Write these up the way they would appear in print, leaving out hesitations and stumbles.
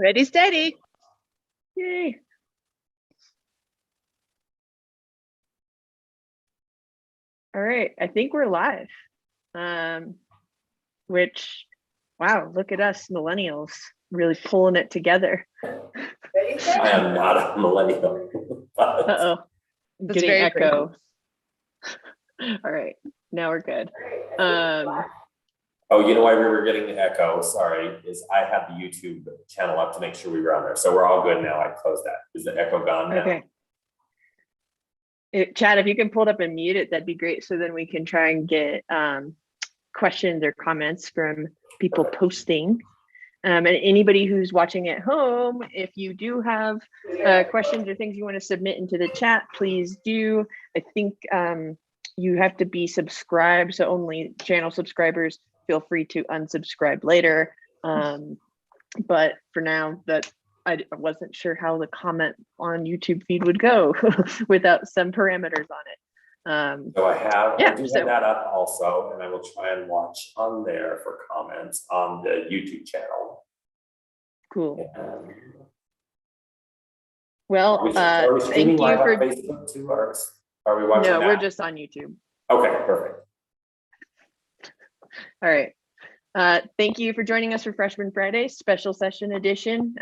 Ready, steady. Yay. All right, I think we're live. Which, wow, look at us millennials really pulling it together. I am not a millennial. Uh-oh, That's getting very echo. All right, now we're good. Oh, you know why we were getting the echo? Sorry, is I had the YouTube channel up to make sure we were on there. So we're all good now. I closed that. Is the echo gone now? Okay. Chad, if you can pull it up and mute it, that'd be great. So then we can try and get questions or comments from people posting. And anybody who's watching at home, if you do have questions or things you want to submit into the chat, please do. I think you have to be subscribed, so only channel subscribers. Feel free to unsubscribe later. But for now, I wasn't sure how the comment on YouTube feed would go without some parameters on it. So I have so that up also, and I will try and watch on there for comments on the YouTube channel. Cool. Well, are we thank you for Facebook too, or are we watching? No, we're just on YouTube. Okay, perfect. All right. Thank you for joining us for Freshman Friday Special Session Edition.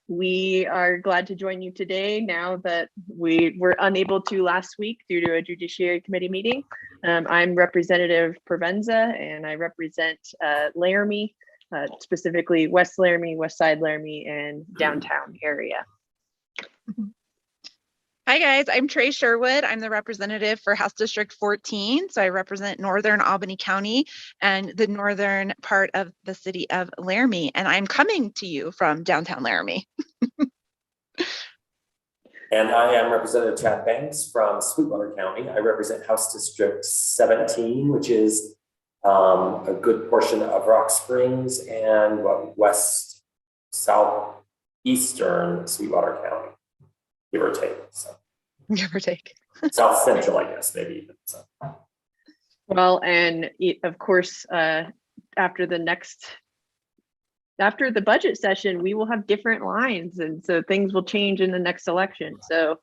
We are glad to join you today now that we were unable to last week due to a Judiciary Committee meeting. I'm Representative Provenza, and I represent Laramie, specifically West Laramie, West Side Laramie, and downtown area. Hi guys, I'm Trey Sherwood. I'm the representative for House District 14. So I represent Northern Albany County and the northern part of the city of Laramie. And I'm coming to you from downtown Laramie. And I am Representative Chad Banks from Sweetwater County. I represent House District 17, which is a good portion of Rock Springs and west, southeastern Sweetwater County, give or take. So. Give or take. South Central, I guess, maybe even. So. Well, and of course, after the budget session, we will have different lines, and so things will change in the next election. So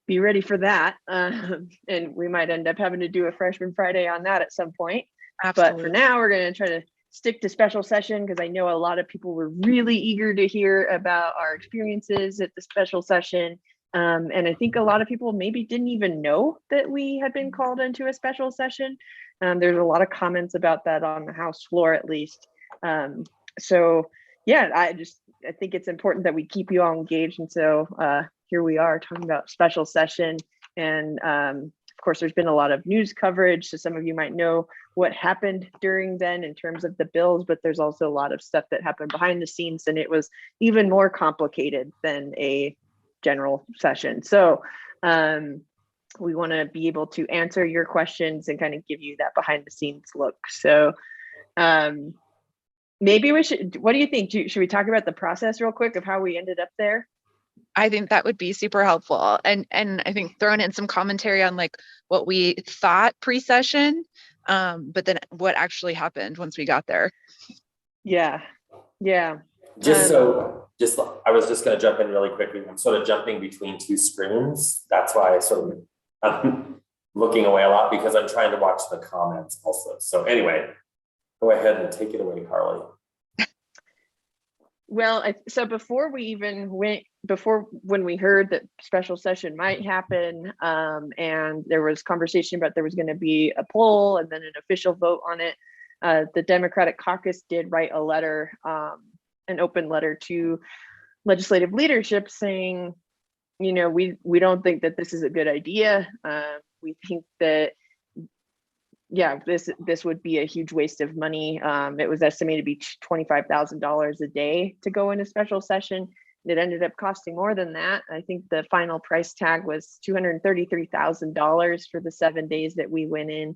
be ready for that. And we might end up having to do a Freshman Friday on that at some point. Absolutely. But for now, we're going to try to stick to special session because I know a lot of people were really eager to hear about our experiences at the special session. And I think a lot of people maybe didn't even know that we had been called into a special session. There's a lot of comments about that on the House floor, at least. So yeah, I think it's important that we keep you all engaged. And so here we are talking about special session. And of course, there's been a lot of news coverage. So some of you might know what happened during then in terms of the bills, but there's also a lot of stuff that happened behind the scenes, and it was even more complicated than a general session. So we want to be able to answer your questions and kind of give you that behind the scenes look. So maybe we should, what do you think? Should we talk about the process real quick of how we ended up there? I think that would be super helpful. And I think throwing in some commentary on like what we thought pre-session, but then what actually happened once we got there. Yeah. Yeah. I was just going to jump in really quickly. I'm sort of jumping between two screens. That's why I'm looking away a lot, because I'm trying to watch the comments also. So anyway, go ahead and take it away, Karlee. Well, so before we even when we heard that special session might happen, and there was conversation about there was going to be a poll and then an official vote on it, the Democratic caucus did write a letter, an open letter to legislative leadership saying, you know, we don't think that this is a good idea. We think that, yeah, this would be a huge waste of money. It was estimated to be $25,000 a day to go into special session. It ended up costing more than that. I think the final price tag was $233,000 for the 7 days that we went in.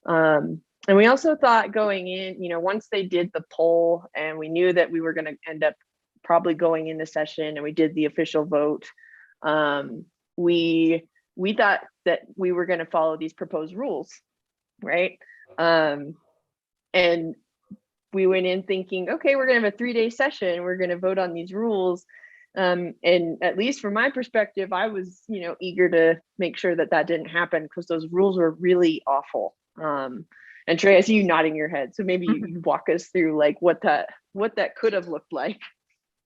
And we also thought going in, you know, once they did the poll and we knew that we were going to end up probably going into session and we did the official vote, we thought that we were going to follow these proposed rules, right? And we went in thinking, okay, we're going to have a 3-day session. We're going to vote on these rules. And at least from my perspective, I was, eager to make sure that that didn't happen because those rules were really awful. And Trey, I see you nodding your head. So maybe you walk us through like what that could have looked like.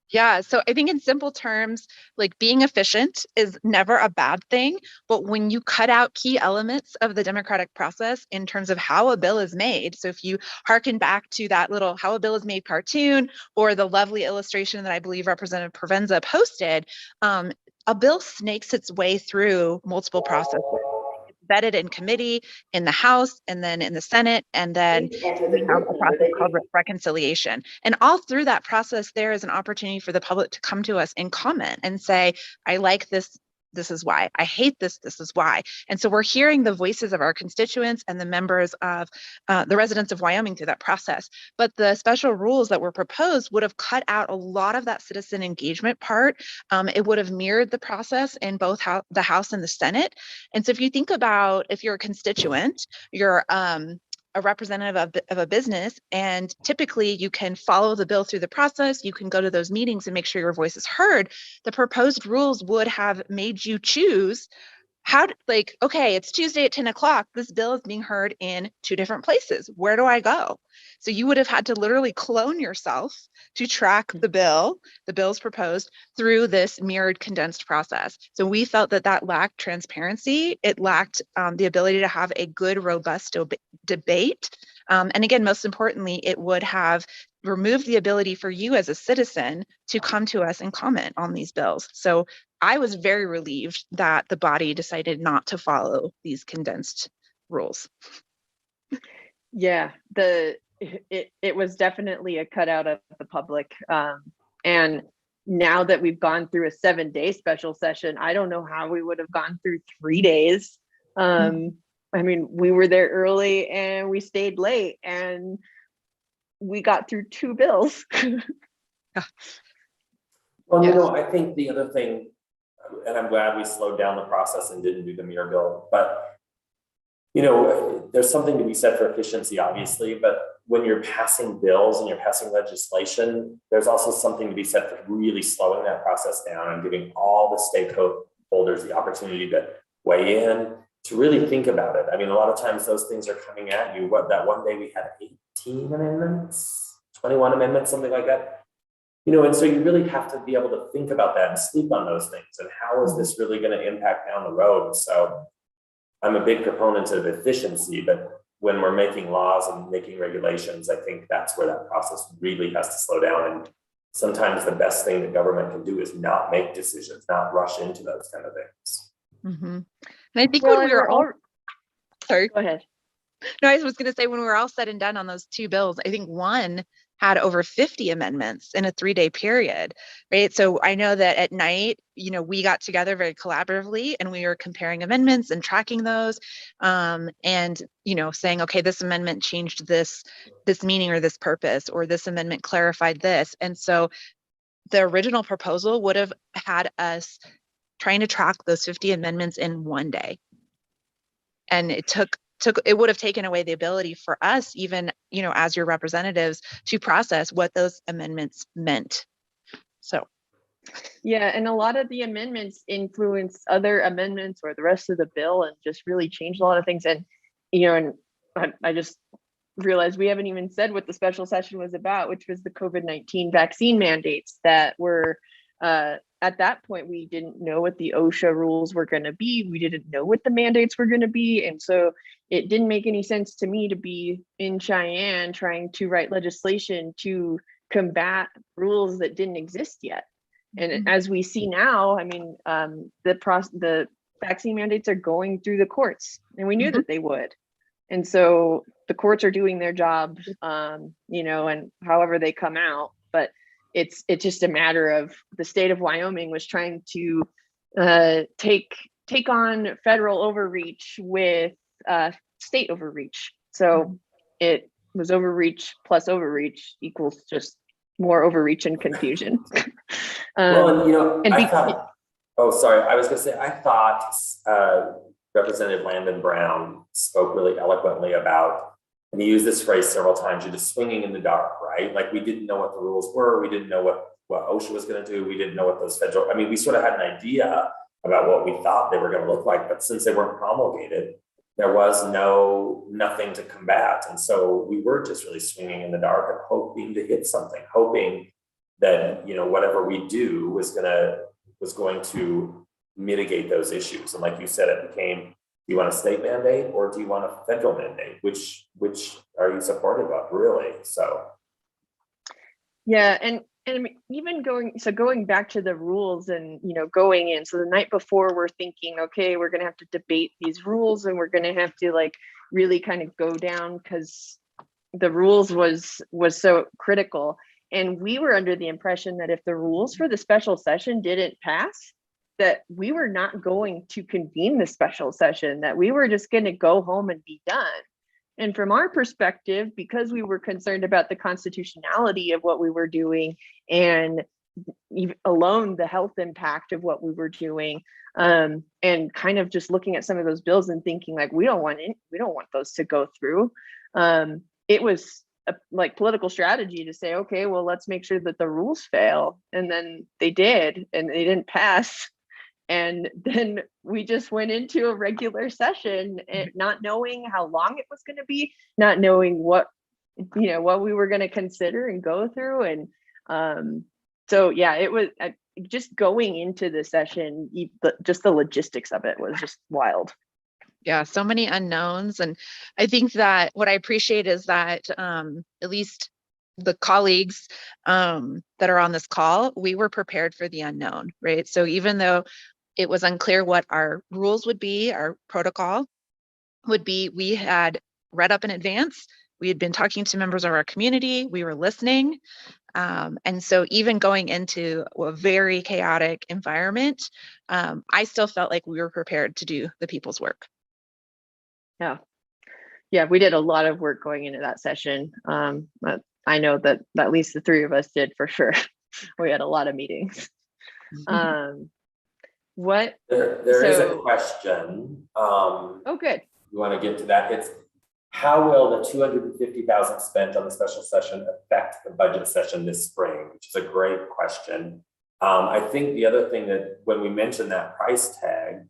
Yeah, so I think in simple terms, like being efficient is never a bad thing, but when you cut out key elements of the democratic process in terms of how a bill is made, so if you hearken back to that little how a bill is made cartoon or the lovely illustration that I believe Representative Provenza posted, a bill snakes its way through multiple processes. Vetted in committee, in the House, and then in the Senate, and then we have a process called reconciliation. And all through that process, there is an opportunity for the public to come to us and comment and say, I like this. This is why. I hate this. This is why. And so we're hearing the voices of our constituents and the members of the residents of Wyoming through that process. But the special rules that were proposed would have cut out a lot of that citizen engagement part. It would have mirrored the process in both the House and the Senate. And so if you think about if you're a constituent, you're a representative of a business, and typically you can follow the bill through the process, you can go to those meetings and make sure your voice is heard, the proposed rules would have made you choose okay, it's Tuesday at 10 o'clock. This bill is being heard in 2 different places. Where do I go? So you would have had to literally clone yourself to track the bills proposed through this mirrored condensed process. So we felt that lacked transparency. It lacked the ability to have a good, robust debate. And again, most importantly, it would have removed the ability for you as a citizen to come to us and comment on these bills. So I was very relieved that the body decided not to follow these condensed rules. Yeah, it was definitely a cutout of the public. And now that we've gone through a 7-day special session, I don't know how we would have gone through 3 days. I mean, we were there early and we stayed late and we got through 2 bills. Well, I think the other thing, and I'm glad we slowed down the process and didn't do the mirror bill, but there's something to be said for efficiency, obviously, but when you're passing bills and you're passing legislation, there's also something to be said for really slowing that process down and giving all the stakeholders the opportunity to weigh in, to really think about it. I mean, a lot of times those things are coming at you. That one day we had 18 amendments, 21 amendments, something like that. And so you really have to be able to think about that and sleep on those things. And how is this really going to impact down the road? So I'm a big proponent of efficiency, but when we're making laws and making regulations, I think that's where that process really has to slow down. And sometimes the best thing the government can do is not make decisions, not rush into those kind of things. Mm-hmm. And I think when we were all, sorry, go ahead. No, I was going to say when we were all said and done on those 2 bills, I think one had over 50 amendments in a 3-day period, right? So I know that at night, we got together very collaboratively and we were comparing amendments and tracking those, and saying, okay, this amendment changed this meaning or this purpose, or this amendment clarified this. And so the original proposal would have had us trying to track those 50 amendments in 1 day. And it would have taken away the ability for us, even, as your representatives, to process what those amendments meant. So. Yeah, and a lot of the amendments influence other amendments or the rest of the bill and just really changed a lot of things. And, and I just realized we haven't even said what the special session was about, which was the COVID-19 vaccine mandates that were, at that point, we didn't know what the OSHA rules were going to be. We didn't know what the mandates were going to be. And so it didn't make any sense to me to be in Cheyenne trying to write legislation to combat rules that didn't exist yet. And as we see now, I mean, the vaccine mandates are going through the courts, and we knew that they would. And so the courts are doing their job, and however they come out, but it's just a matter of the state of Wyoming was trying to take on federal overreach with state overreach. So it was overreach plus overreach equals just more overreach and confusion. Well, and I thought, I was going to say, I thought Representative Landon Brown spoke really eloquently about and he used this phrase several times, you're just swinging in the dark, right? Like we didn't know what the rules were. We didn't know what OSHA was going to do. We didn't know what those federal, I mean, we sort of had an idea about what we thought they were going to look like, but since they weren't promulgated, there was nothing to combat. And so we were just really swinging in the dark and hoping to hit something, hoping that, whatever we do was going to mitigate those issues. And like you said, it became, do you want a state mandate or do you want a federal mandate? Which are you supportive of, really? So. Yeah, and I mean, even going back to the rules and, going in. So the night before we're thinking, okay, we're going to have to debate these rules and we're going to have to like really kind of go down because the rules was so critical. And we were under the impression that if the rules for the special session didn't pass, that we were not going to convene the special session, that we were just going to go home and be done. And from our perspective, because we were concerned about the constitutionality of what we were doing and alone the health impact of what we were doing, and kind of just looking at some of those bills and thinking like, we don't want those to go through. It was like political strategy to say, okay, well, let's make sure that the rules fail. And then they did, and they didn't pass. And then we just went into a regular session, and not knowing how long it was going to be, not knowing what we were going to consider and go through. And so, yeah, it was just going into the session, just the logistics of it was just wild. Yeah, so many unknowns. And I think that what I appreciate is that at least the colleagues that are on this call, we were prepared for the unknown, right? So even though it was unclear what our rules would be, our protocol would be, we had read up in advance. We had been talking to members of our community. We were listening. And so even going into a very chaotic environment, I still felt like we were prepared to do the people's work. Yeah, we did a lot of work going into that session. But I know that at least the three of us did for sure. We had a lot of meetings. There is a question. Oh, good. You want to get to that? It's how will the $250,000 spent on the special session affect the budget session this spring? Which is a great question. I think the other thing that when we mentioned that price tag,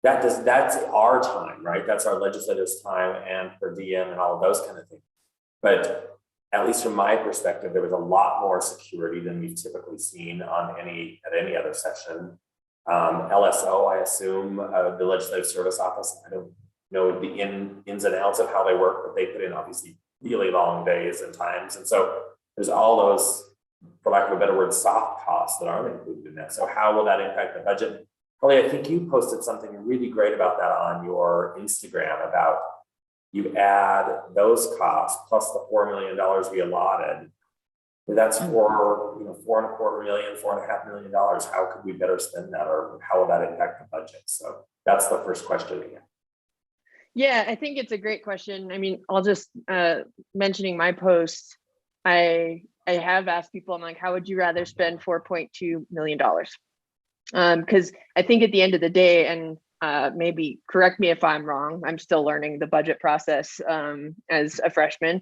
that's our time, right? That's our legislators' time and per diem and all of those kind of things. But at least from my perspective, there was a lot more security than we've typically seen at any other session. LSO, I assume, the Legislative Service Office, I don't know the ins and outs of how they work, but they put in obviously really long days and times. And so there's all those, for lack of a better word, soft costs that aren't included in that. So how will that impact the budget? Karlee, I think you posted something really great about that on your Instagram about you add those costs plus the $4 million we allotted. That's for $4.25 million, $4.5 million. How could we better spend that, or how will that impact the budget? So that's the first question again. Yeah, I think it's a great question. I mean, I'll just mentioning my post. I have asked people, I'm like, how would you rather spend $4.2 million? Because I think at the end of the day, and maybe correct me if I'm wrong, I'm still learning the budget process as a freshman.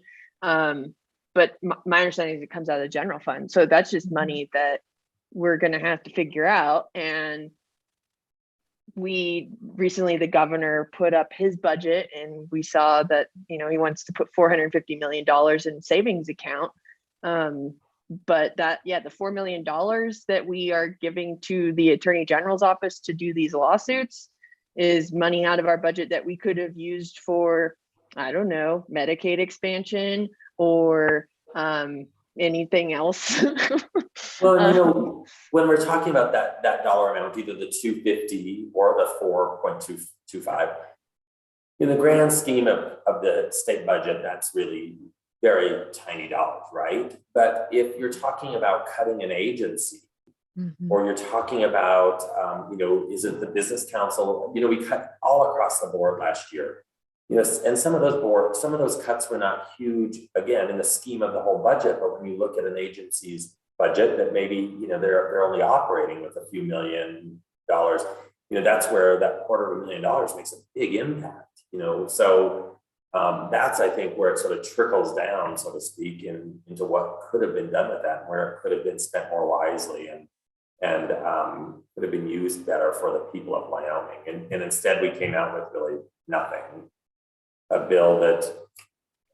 But my understanding is it comes out of the general fund. So that's just money that we're going to have to figure out. And recently the governor put up his budget, and we saw that, he wants to put $450 million in savings account. But the $4 million that we are giving to the Attorney General's office to do these lawsuits is money out of our budget that we could have used for, I don't know, Medicaid expansion or anything else. Well, when we're talking about that dollar amount, either the 250 or the 4.225, in the grand scheme of the state budget, that's really very tiny dollars, right? But if you're talking about cutting an agency, or you're talking about, is it the business council? We cut all across the board last year. And some of those cuts were not huge, again, in the scheme of the whole budget. But when you look at an agency's budget that maybe, they're only operating with a few $1 million, that's where that $250,000 makes a big impact, So That's, I think, where it sort of trickles down, so to speak, into what could have been done with that, and where it could have been spent more wisely and could have been used better for the people of Wyoming. And instead, we came out with really nothing. A bill that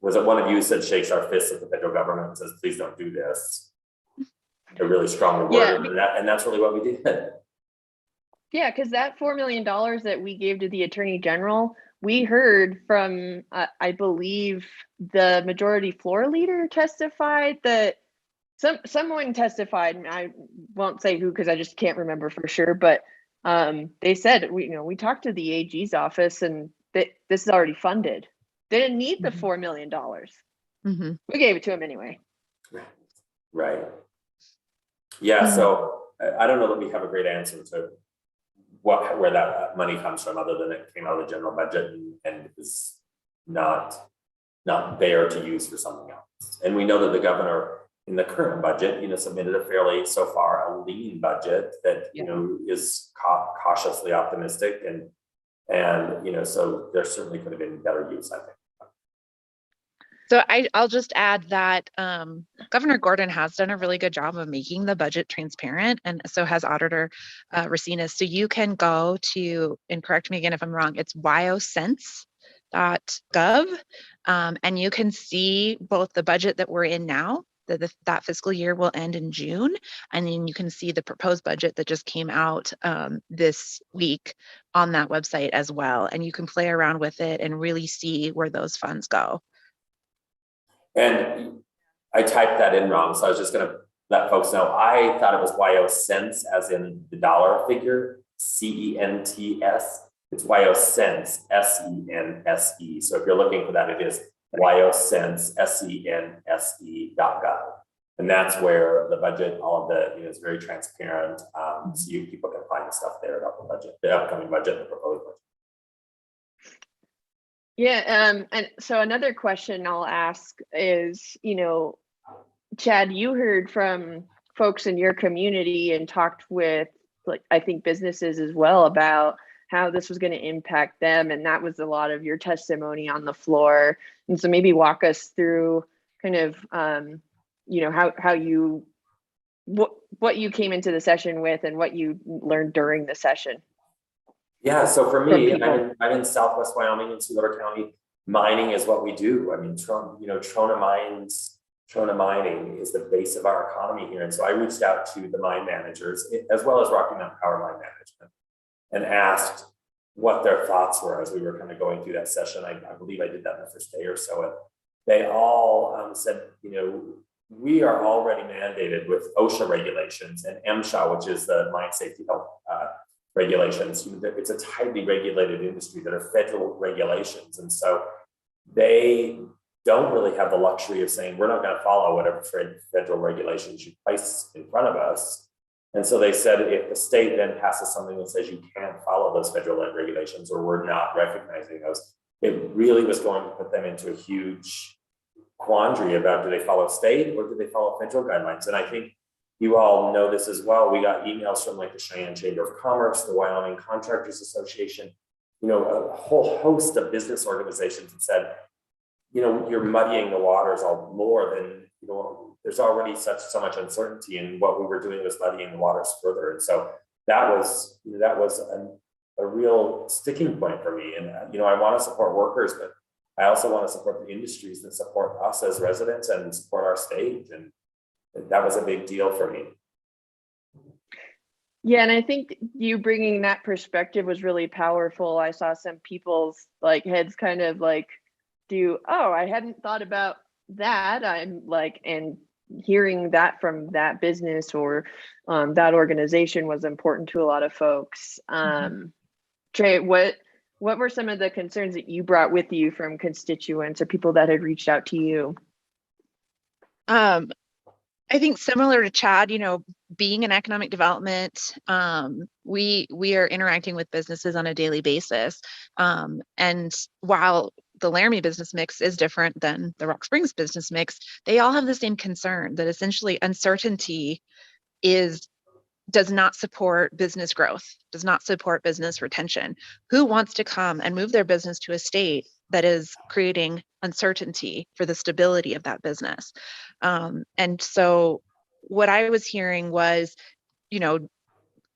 was it one of you said shakes our fists at the federal government and says, please don't do this. A really strong word, and that's really what we did. Yeah, because that $4 million that we gave to the Attorney General, we heard from, I believe, the majority floor leader testified that someone testified, and I won't say who because I just can't remember for sure, but they said, we talked to the AG's office and that this is already funded. They didn't need the $4 million. Mm-hmm. We gave it to them anyway. Right. Yeah, so I don't know that we have a great answer to where that money comes from, other than it came out of the general budget and is not there to use for something else. And we know that the governor in the current budget, submitted a fairly, so far, a lean budget that is cautiously optimistic, and so there certainly could have been better use, I think. So I'll just add that Governor Gordon has done a really good job of making the budget transparent, and so has Auditor Racines. So you can go to, and correct me again if I'm wrong, it's wyosense.gov, and you can see both the budget that we're in now, that fiscal year will end in June, and then you can see the proposed budget that just came out this week on that website as well, and you can play around with it and really see where those funds go. And I typed that in wrong, so I was just going to let folks know. I thought it was WyoSense, as in the dollar figure, CENTS. It's WyoSense, SENSE. So if you're looking for that, it is WyoSense, SENSE.gov. And that's where the budget, all of the, is very transparent. So people can find the stuff there about the budget, the upcoming budget, the proposed budget. Yeah, and so another question I'll ask is, Chad, you heard from folks in your community and talked with, I think businesses as well, about how this was going to impact them, and that was a lot of your testimony on the floor. And so maybe walk us through kind of, how you, what you came into the session with and what you learned during the session. Yeah, so for me, I'm in Southwest Wyoming in Tulare County. Mining is what we do. I mean, Trona Mining is the base of our economy here. And so I reached out to the mine managers, as well as Rocky Mountain Power Mine Management, and asked what their thoughts were as we were kind of going through that session. I believe I did that in the first day or so. And they all said, we are already mandated with OSHA regulations and MSHA, which is the Mine Safety Health regulations. It's a tightly regulated industry that are federal regulations. And so they don't really have the luxury of saying, we're not going to follow whatever federal regulations you place in front of us. And so they said, if the state then passes something that says you can't follow those federal regulations, or we're not recognizing those, it really was going to put them into a huge quandary about, do they follow state or do they follow federal guidelines? And I think you all know this as well. We got emails from the Cheyenne Chamber of Commerce, the Wyoming Contractors Association, a whole host of business organizations that said, you're muddying the waters all more than, there's already so much uncertainty, and what we were doing was muddying the waters further. And so that was a real sticking point for me. And, I want to support workers, but I also want to support the industries that support us as residents and support our state. And that was a big deal for me. Yeah, and I think you bringing that perspective was really powerful. I saw some people's heads kind of I hadn't thought about that. And hearing that from that business or that organization was important to a lot of folks. Trey, what were some of the concerns that you brought with you from constituents or people that had reached out to you? I think similar to Chad, being in economic development, we are interacting with businesses on a daily basis. And while the Laramie business mix is different than the Rock Springs business mix, they all have the same concern that essentially uncertainty does not support business growth, does not support business retention. Who wants to come and move their business to a state that is creating uncertainty for the stability of that business. And so what I was hearing was,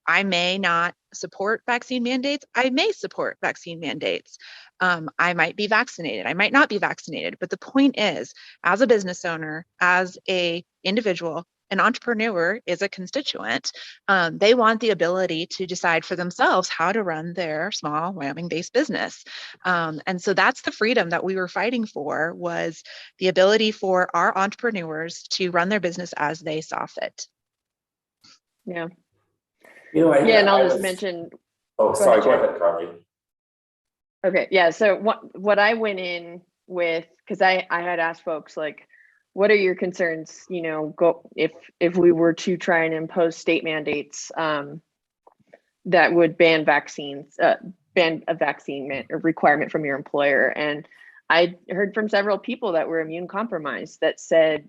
I may not support vaccine mandates. I may support vaccine mandates. I might be vaccinated. I might not be vaccinated. But the point is, as a business owner, as a individual, an entrepreneur is a constituent. They want the ability to decide for themselves how to run their small Wyoming-based business. And so that's the freedom that we were fighting for, was the ability for our entrepreneurs to run their business as they saw fit. Yeah. And I'll just mention. Oh, sorry. Go ahead, Karlee. Okay. Yeah. So what I went in with, because I had asked folks, like, what are your concerns? Go if we were to try and impose state mandates that would ban vaccines, ban a vaccine requirement from your employer. And I heard from several people that were immune compromised that said,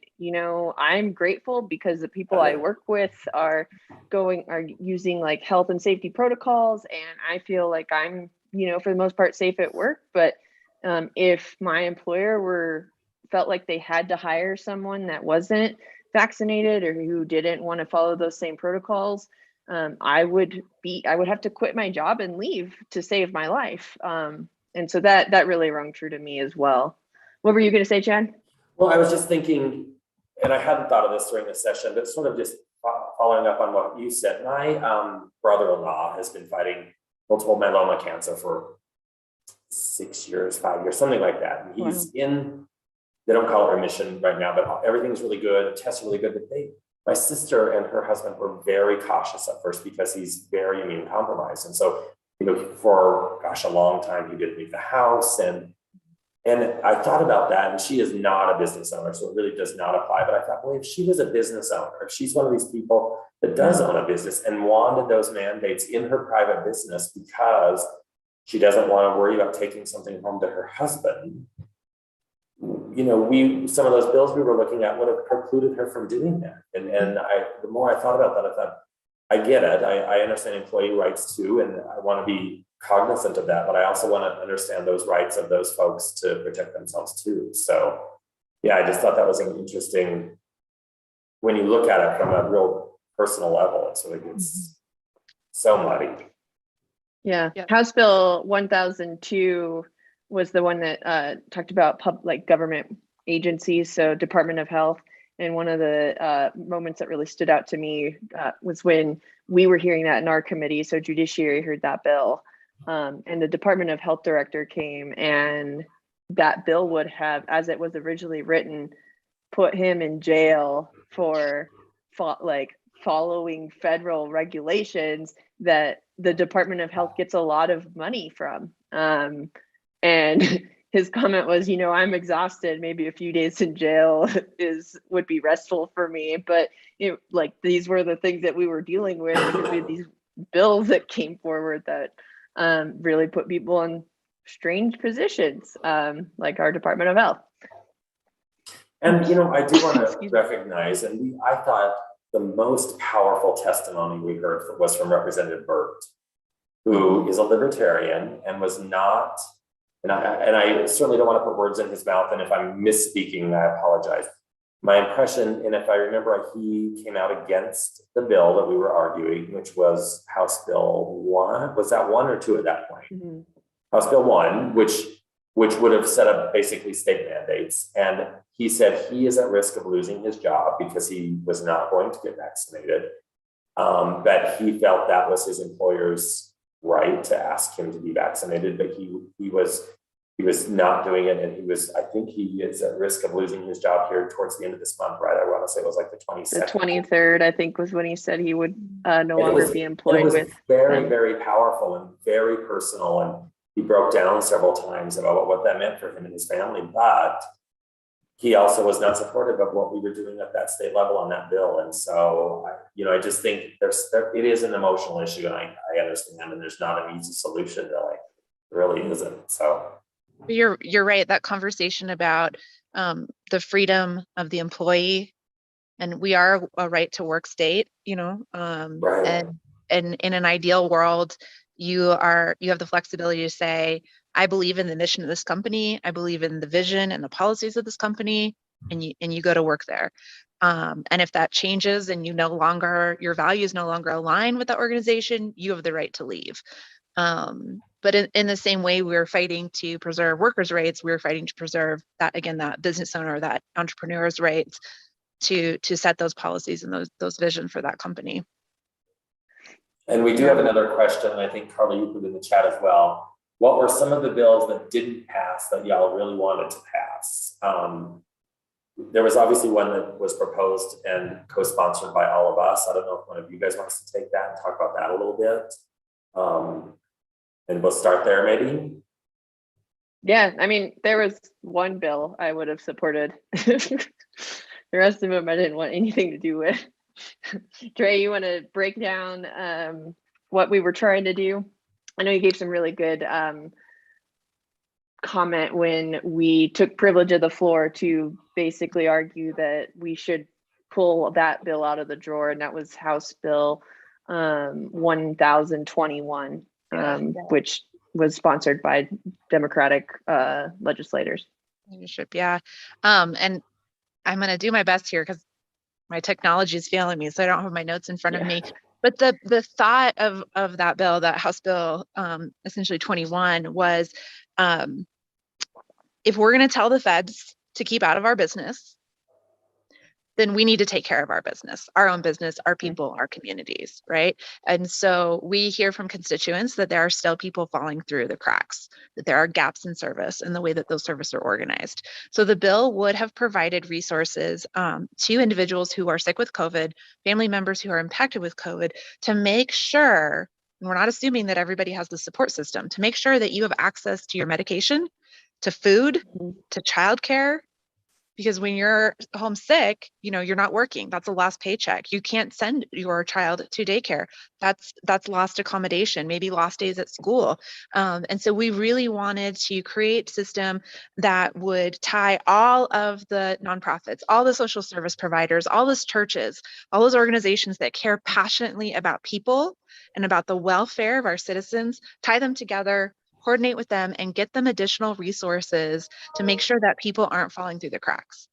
I'm grateful because the people I work with are using like health and safety protocols, and I feel like I'm, for the most part, safe at work. But if my employer felt like they had to hire someone that wasn't vaccinated or who didn't want to follow those same protocols, I would have to quit my job and leave to save my life. And so that really rung true to me as well. What were you going to say, Chad? Well, I was just thinking, and I hadn't thought of this during the session, but sort of just following up on what you said. My brother-in-law has been fighting multiple myeloma cancer for 6 years, 5 years, something like that. And he's they don't call it remission right now, but everything's really good. Tests are really good. But my sister and her husband were very cautious at first because he's very immune compromised. And so, for a long time, he didn't leave the house. And I thought about that, and she is not a business owner, so it really does not apply. But I thought, well, if she was a business owner, if she's one of these people that does own a business and wanted those mandates in her private business because she doesn't want to worry about taking something home to her husband, some of those bills we were looking at would have precluded her from doing that. And the more I thought about that, I thought, I get it. I understand employee rights too, and I want to be cognizant of that, but I also want to understand those rights of those folks to protect themselves too. So yeah, I just thought that was an interesting, when you look at it from a real personal level, it sort of gets so muddy. Yeah. House Bill 1002 was the one that talked about government agencies, so Department of Health. And one of the moments that really stood out to me was when we were hearing that in our committee. So Judiciary heard that bill, and the Department of Health director came, and that bill would have, as it was originally written, put him in jail for following federal regulations that the Department of Health gets a lot of money from. And his comment was, I'm exhausted. Maybe a few days in jail would be restful for me. But these were the things that we were dealing with because we had these bills that came forward that really put people in strange positions, like our Department of Health. And I do want to recognize, and I thought the most powerful testimony we heard was from Representative Burt, who is a libertarian and was not. And I certainly don't want to put words in his mouth. And if I'm misspeaking, I apologize. My impression, and if I remember, he came out against the bill that we were arguing, which was House Bill 1. Was that 1 or 2 at that point? Mm-hmm. House Bill 1, which would have set up basically state mandates. And he said he is at risk of losing his job because he was not going to get vaccinated. That he felt that was his employer's right to ask him to be vaccinated, but he was not doing it, and I think he is at risk of losing his job here towards the end of this month, right? I want to say it was like the 22nd. The 23rd, I think, was when he said he would no longer be employed with. Very, very powerful and very personal, and he broke down several times about what that meant for him and his family, but he also was not supportive of what we were doing at that state level on that bill. And so, I just think it is an emotional issue, and I understand, and there's not an easy solution really. It really isn't. So you're right. That conversation about the freedom of the employee, and we are a right to work state, right. And in an ideal world, you have the flexibility to say, I believe in the mission of this company. I believe in the vision and the policies of this company, and you go to work there. And if that changes and your values no longer align with the organization, you have the right to leave. But in the same way we're fighting to preserve workers' rights, we're fighting to preserve that business owner, that entrepreneur's rights to set those policies and those vision for that company. And we do have another question, and I think Karlee, you put in the chat as well. What were some of the bills that didn't pass that y'all really wanted to pass? There was obviously one that was proposed and co-sponsored by all of us. I don't know if one of you guys wants to take that and talk about that a little bit. And we'll start there maybe. Yeah, I mean, there was one bill I would have supported. The rest of them I didn't want anything to do with. Trey, you want to break down what we were trying to do? I know you gave some really good comment when we took privilege of the floor to basically argue that we should pull that bill out of the drawer, and that was House Bill 1021, which was sponsored by Democratic legislators. Leadership, yeah. And I'm going to do my best here because my technology is failing me, so I don't have my notes in front of me. But the thought of that bill, that House Bill, essentially 21, was if we're going to tell the feds to keep out of our business, then we need to take care of our business, our people, our communities, right? And so we hear from constituents that there are still people falling through the cracks, that there are gaps in service in the way that those services are organized. So the bill would have provided resources to individuals who are sick with COVID, family members who are impacted with COVID, to make sure, and we're not assuming that everybody has the support system, to make sure that you have access to your medication, to food, to childcare. Because when you're home sick, you're not working. That's a lost paycheck. You can't send your child to daycare. That's lost accommodation, maybe lost days at school. And so we really wanted to create a system that would tie all of the nonprofits, all the social service providers, all those churches, all those organizations that care passionately about people and about the welfare of our citizens, tie them together, coordinate with them, and get them additional resources to make sure that people aren't falling through the cracks.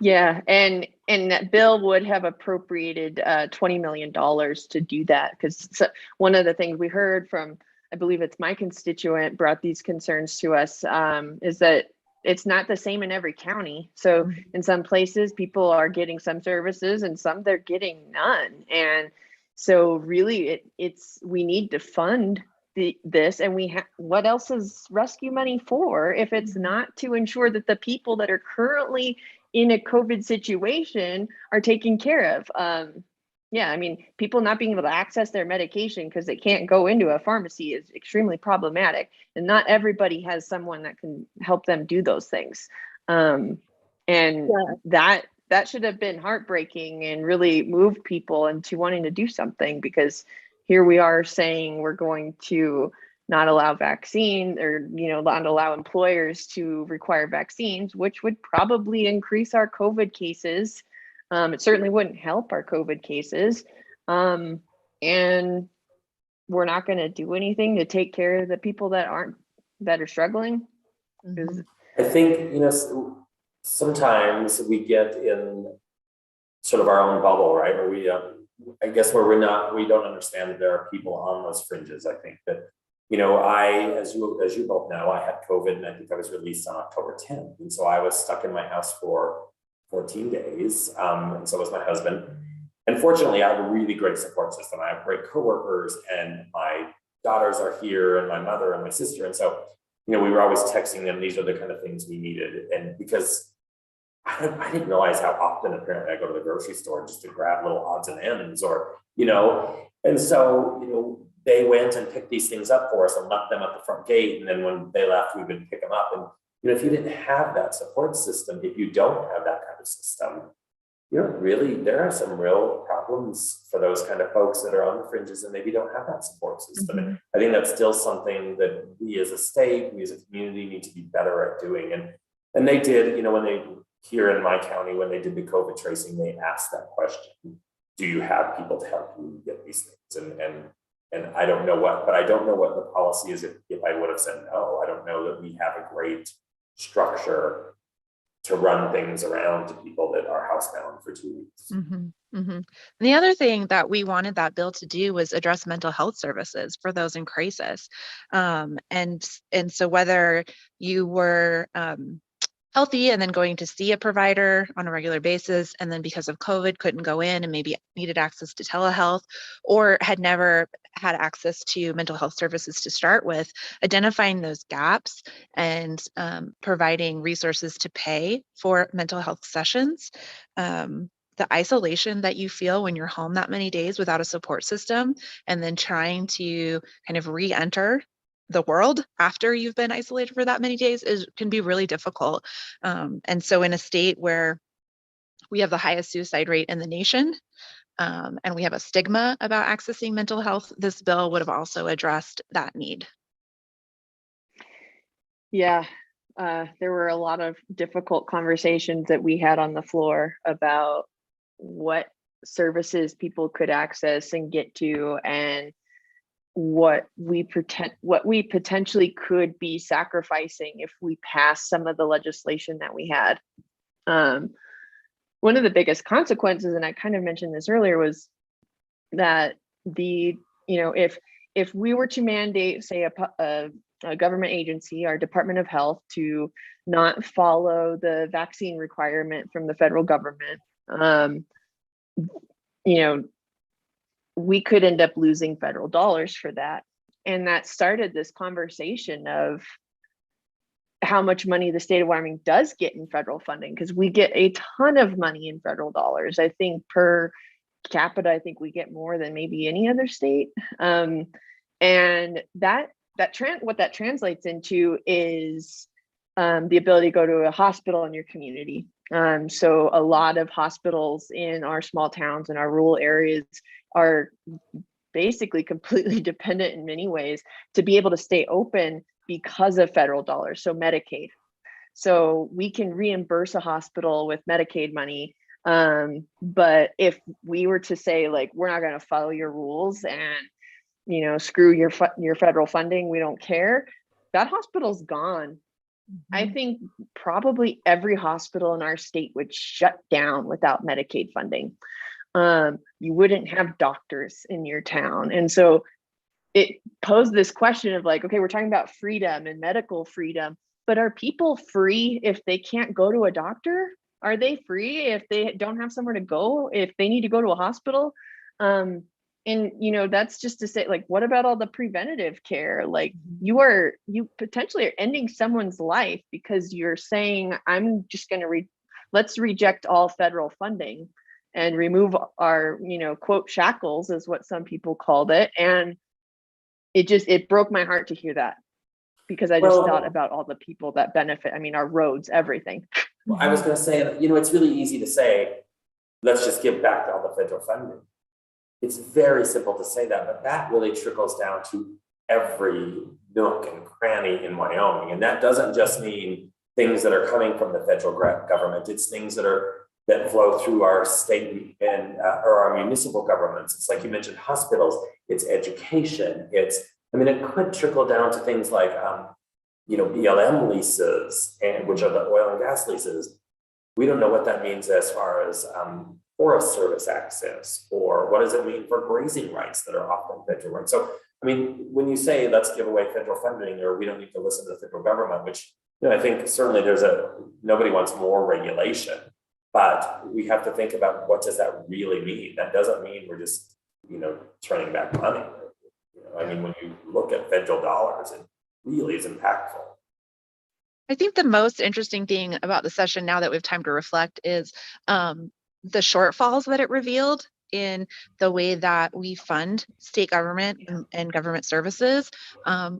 Yeah, and that bill would have appropriated $20 million to do that, because one of the things we heard from, I believe it's my constituent, brought these concerns to us, is that it's not the same in every county. So in some places, people are getting some services and some they're getting none. And so really we need to fund this, and what else is rescue money for if it's not to ensure that the people that are currently in a COVID situation are taken care of? Yeah, I mean, people not being able to access their medication because they can't go into a pharmacy is extremely problematic, and not everybody has someone that can help them do those things. That should have been heartbreaking and really moved people into wanting to do something, because here we are saying we're going to not allow vaccine, or not allow employers to require vaccines, which would probably increase our COVID cases. It certainly wouldn't help our COVID cases. And we're not going to do anything to take care of the people that are struggling. Mm-hmm. I think, sometimes we get in sort of our own bubble, right? Where we, I guess where we don't understand that there are people on those fringes. I think that, as you both know, I had COVID, and I think I was released on October 10th. And so I was stuck in my house for 14 days. And so was my husband. And fortunately, I have a really great support system. I have great coworkers, and my daughters are here, and my mother and my sister. And so, we were always texting them, these are the kind of things we needed. And because I didn't realize how often apparently I go to the grocery store just to grab little odds and ends, or, and so, they went and picked these things up for us and left them at the front gate. And then when they left, we would pick them up. And, if you didn't have that support system, if you don't have that kind of system, there are some real problems for those kind of folks that are on the fringes and maybe don't have that support system. Mm-hmm. And I think that's still something that we as a state, we as a community need to be better at doing. And they did, when they, here in my county, when they did the COVID tracing, they asked that question: do you have people to help you get these things? And And I don't know what the policy is if I would have said no. I don't know that we have a great structure to run things around to people that are housebound for 2 weeks. Mm-hmm, mm-hmm. And the other thing that we wanted that bill to do was address mental health services for those in crisis. And so whether you were healthy and then going to see a provider on a regular basis, and then because of COVID couldn't go in and maybe needed access to telehealth, or had never had access to mental health services to start with, identifying those gaps and providing resources to pay for mental health sessions. The isolation that you feel when you're home that many days without a support system, and then trying to kind of re-enter the world after you've been isolated for that many days can be really difficult. And so in a state where we have the highest suicide rate in the nation, and we have a stigma about accessing mental health, this bill would have also addressed that need. Yeah, there were a lot of difficult conversations that we had on the floor about what services people could access and get to, and what we potentially could be sacrificing if we pass some of the legislation that we had. One of the biggest consequences, and I kind of mentioned this earlier, was that if we were to mandate, say, a government agency, our Department of Health, to not follow the vaccine requirement from the federal government, we could end up losing federal dollars for that. And that started this conversation of how much money the state of Wyoming does get in federal funding, because we get a ton of money in federal dollars. I think per capita, I think we get more than maybe any other state. And what that translates into is the ability to go to a hospital in your community. So a lot of hospitals in our small towns and our rural areas are basically completely dependent in many ways to be able to stay open because of federal dollars. So Medicaid. So we can reimburse a hospital with Medicaid money. But if we were to say, like, we're not going to follow your rules and, screw your federal funding, we don't care, that hospital's gone. I think probably every hospital in our state would shut down without Medicaid funding. You wouldn't have doctors in your town. And so it posed this question of like, okay, we're talking about freedom and medical freedom, but are people free if they can't go to a doctor? Are they free if they don't have somewhere to go, if they need to go to a hospital? And that's just to say, like, what about all the preventative care? Like, you potentially are ending someone's life because you're saying, I'm just going to let's reject all federal funding and remove our, quote, shackles is what some people called it. And it broke my heart to hear that, because I just thought about all the people that benefit. I mean, our roads, everything. Well, I was going to say, it's really easy to say, let's just give back all the federal funding. It's very simple to say that, but that really trickles down to every nook and cranny in Wyoming. And that doesn't just mean things that are coming from the federal government. It's things that flow through our state and or our municipal governments. It's like you mentioned, hospitals, it's education. It could trickle down to things like, BLM leases, which are the oil and gas leases. We don't know what that means as far as Forest Service access, or what does it mean for grazing rights that are often federal rights. So, when you say let's give away federal funding, or we don't need to listen to the federal government, which I think certainly nobody wants more regulation, but we have to think about, what does that really mean? That doesn't mean we're just turning back money. When you look at federal dollars, it really is impactful. I think the most interesting thing about the session, now that we have time to reflect, is the shortfalls that it revealed in the way that we fund state government and government services.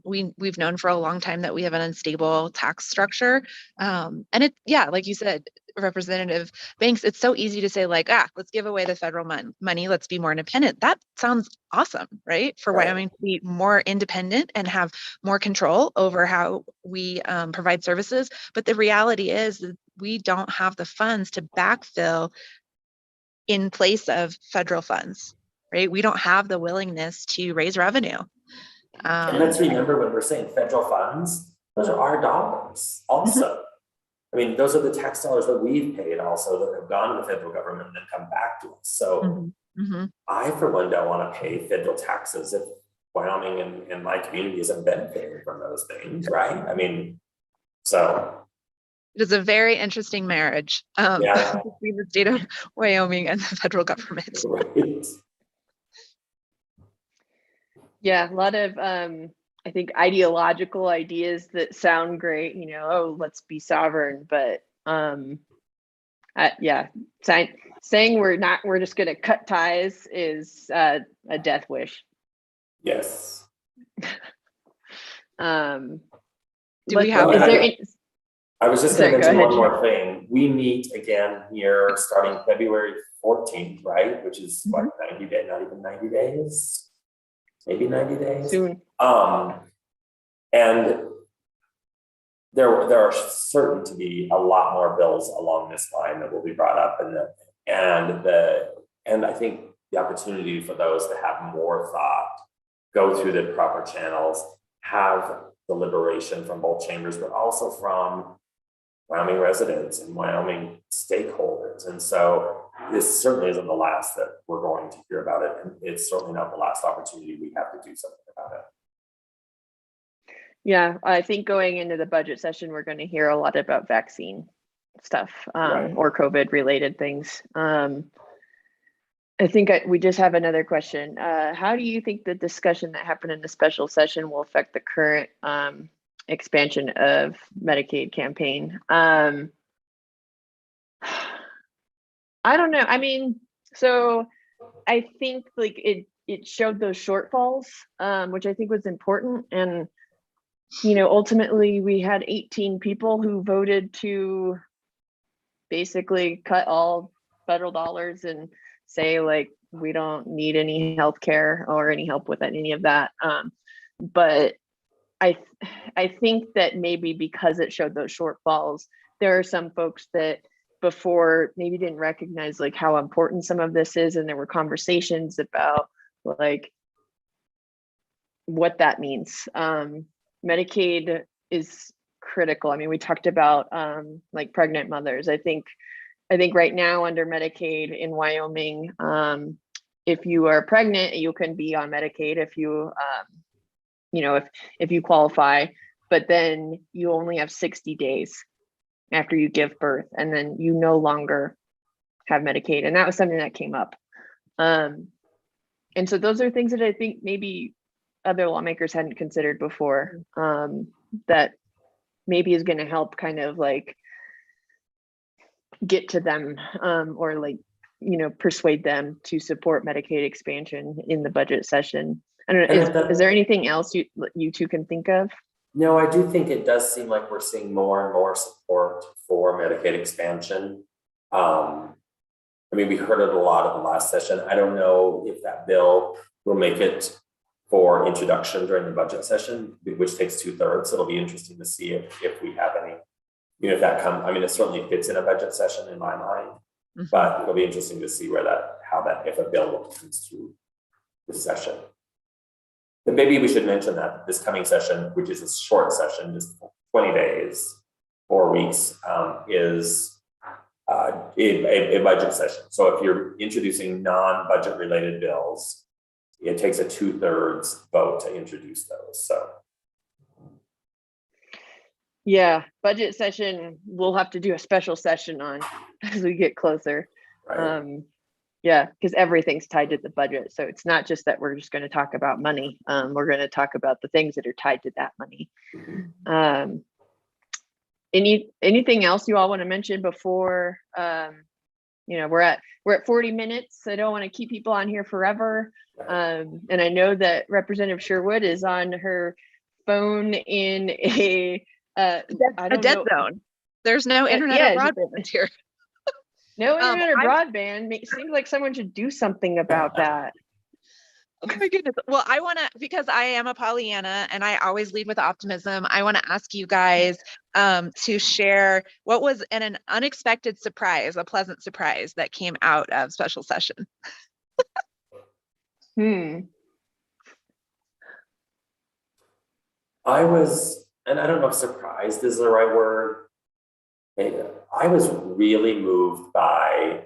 We've known for a long time that we have an unstable tax structure. And like you said, Representative Banks, it's so easy to say, like, let's give away the federal money. Let's be more independent. That sounds awesome, right? For Wyoming to be more independent and have more control over how we provide services. But the reality is that we don't have the funds to backfill in place of federal funds. right? We don't have the willingness to raise revenue. And let's remember when we're saying federal funds, those are our dollars also. I mean, those are the tax dollars that we've paid also that have gone to the federal government and then come back to us. So I, for one, don't want to pay federal taxes if Wyoming and my community isn't benefiting from those things, right? I mean, so. It is a very interesting marriage between the state of Wyoming and the federal government. Right. Yeah, a lot of I think ideological ideas that sound great, you know, oh, let's be sovereign, but saying we're just going to cut ties is a death wish. Yes. Do we have? I was just going to mention one more thing. We meet again here starting February 14th, right? Which is what, 90 days, not even 90 days, maybe 90 days. Soon. And there are certain to be a lot more bills along this line that will be brought up, and I think the opportunity for those to have more thought, go through the proper channels, have deliberation from both chambers, but also from Wyoming residents and Wyoming stakeholders. And so this certainly isn't the last that we're going to hear about it. And it's certainly not the last opportunity we have to do something about it. Yeah, I think going into the budget session, we're going to hear a lot about vaccine stuff or COVID related things. I think we just have another question. How do you think the discussion that happened in the special session will affect the current expansion of Medicaid campaign? I don't know. I mean, so I think like it showed those shortfalls, which I think was important. And, you know, ultimately we had 18 people who voted to basically cut all federal dollars and say like, we don't need any health care or any help with any of that. But I think that maybe because it showed those shortfalls, there are some folks that before maybe didn't recognize like how important some of this is. And there were conversations about like what that means. Medicaid is critical. I mean, we talked about like pregnant mothers. I think right now under Medicaid in Wyoming, if you are pregnant, you can be on Medicaid if you, you know, if you qualify, but then you only have 60 days after you give birth, and then you no longer have Medicaid. And that was something that came up. And so those are things that I think maybe other lawmakers hadn't considered before, that maybe is going to help kind of like get to them, or like, you know, persuade them to support Medicaid expansion in the budget session. I don't know, is there anything else you two can think of? No, I do think it does seem like we're seeing more and more support for Medicaid expansion. I mean, we heard it a lot at the last session. I don't know if that bill will make it for introduction during the budget session, which takes 2/3. It'll be interesting to see if we have any, you know, if that comes. I mean, it certainly fits in a budget session in my mind, but it'll be interesting to see if a bill comes through this session. And maybe we should mention that this coming session, which is a short session, just 20 days, 4 weeks, is a budget session. So if you're introducing non-budget related bills, it takes a 2/3 vote to introduce those. So. Yeah, budget session, we'll have to do a special session on as we get closer. Right. Yeah, because everything's tied to the budget. So it's not just that we're just going to talk about money. We're going to talk about the things that are tied to that money. Anything else you all want to mention before, you know, we're at 40 minutes. I don't want to keep people on here forever. And I know that Representative Sherwood is on her phone in a dead zone. There's no internet or broadband here. No internet or broadband. Seems like someone should do something about that. Oh my goodness. Well, I want to, because I am a Pollyanna and I always lead with optimism, I want to ask you guys to share what was an unexpected surprise, a pleasant surprise that came out of special session. I was, and I don't know if surprised is the right word. I was really moved by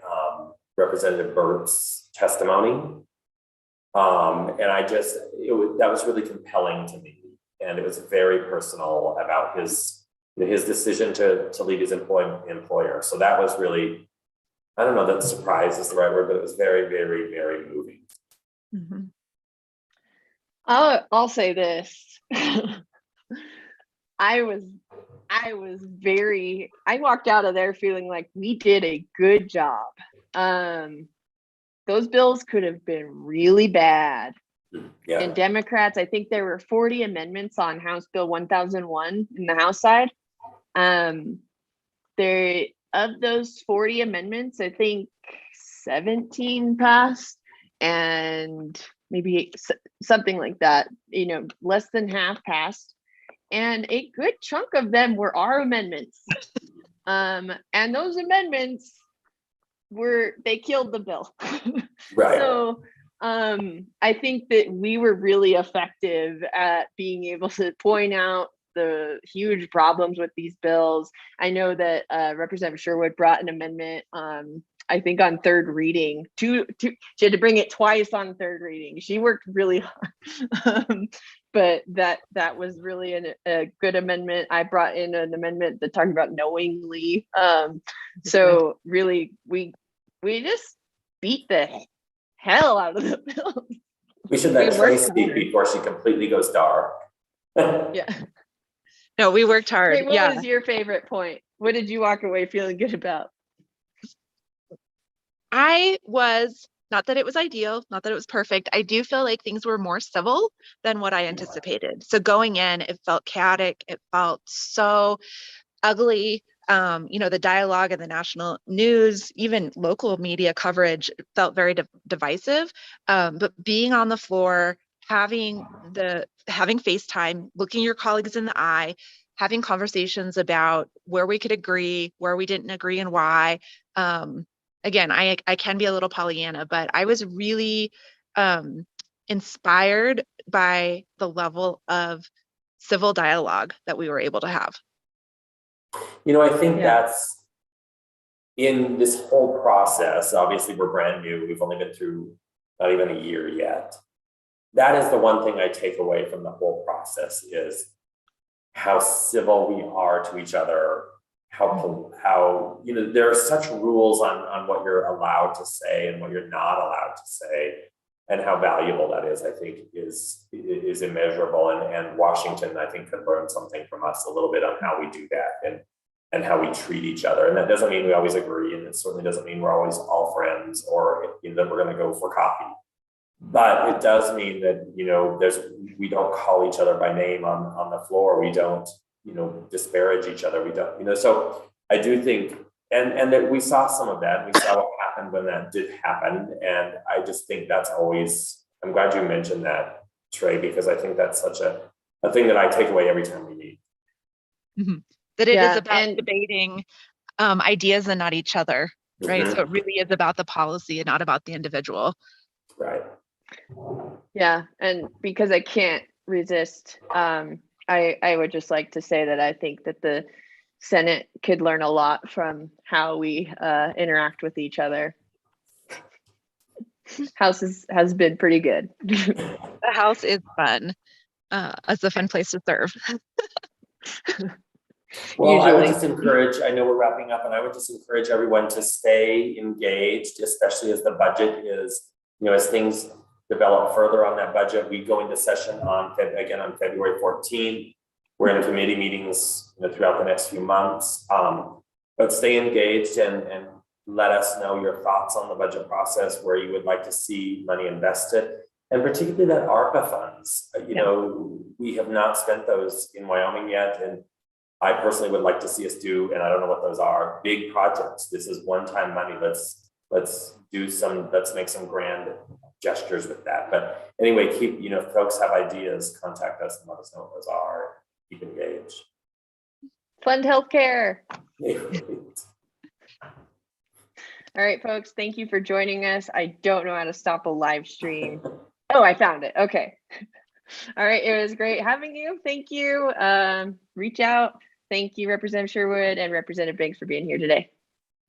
Representative Burt's testimony. And that was really compelling to me. And it was very personal about his decision to leave his employer. So that was really, I don't know that surprise is the right word, but it was very, very, very moving. Mm-hmm. I'll say this. I walked out of there feeling like we did a good job. Those bills could have been really bad. Yeah. And Democrats, I think there were 40 amendments on House Bill 1001 in the House side. Of those 40 amendments, I think 17 passed, and maybe something like that, less than half passed. And a good chunk of them were our amendments. And those amendments they killed the bill. Right. So I think that we were really effective at being able to point out the huge problems with these bills. I know that Representative Sherwood brought an amendment, I think on third reading. She had to bring it twice on third reading. She worked really hard. But that was really a good amendment. I brought in an amendment that talked about knowingly. So really, we just beat the hell out of the bill. We should let Trey speak before she completely goes dark. Yeah. No, we worked hard. Trey, what was your favorite point? What did you walk away feeling good about? Not that it was ideal, not that it was perfect. I do feel like things were more civil than what I anticipated. So going in, it felt chaotic. It felt so ugly. The dialogue in the national news, even local media coverage felt very divisive. But being on the floor, having FaceTime, looking your colleagues in the eye, having conversations about where we could agree, where we didn't agree and why. Again, I can be a little Pollyanna, but I was really inspired by the level of civil dialogue that we were able to have. I think that's in this whole process. Obviously, we're brand new. We've only been through not even a year yet. That is the one thing I take away from the whole process is how civil we are to each other. How there are such rules on what you're allowed to say and what you're not allowed to say, and how valuable that is, I think, is immeasurable. And Washington, I think, could learn something from us a little bit on how we do that and how we treat each other. And that doesn't mean we always agree, and it certainly doesn't mean we're always all friends or that we're going to go for coffee. But it does mean that we don't call each other by name on the floor. We don't disparage each other. We don't, so I do think, and that we saw some of that. We saw what happened when that did happen. And I just think that's always, I'm glad you mentioned that, Trey, because I think that's such a thing that I take away every time we meet. Mm-hmm. That it is about debating ideas and not each other, right? Mm-hmm. So it really is about the policy and not about the individual. Right. Yeah, and because I can't resist, I would just like to say that I think that the Senate could learn a lot from how we interact with each other. House has been pretty good. The House is fun. It's a fun place to serve. Well, usually. I would just encourage, I know we're wrapping up, and I would just encourage everyone to stay engaged, especially as the budget is, as things develop further on that budget. We go into session on February 14th. We're in committee meetings throughout the next few months. But stay engaged and let us know your thoughts on the budget process, where you would like to see money invested, and particularly that ARPA funds. We have not spent those in Wyoming yet, and I personally would like to see us do, and I don't know what those are, big projects. This is one-time money. Let's make some grand gestures with that. But anyway, if folks have ideas, contact us and let us know what those are. Keep engaged. Fund healthcare. All right, folks, thank you for joining us. I don't know how to stop a live stream. Oh, I found it. Okay. All right. It was great having you. Thank you. Reach out. Thank you, Representative Sherwood and Representative Banks, for being here today.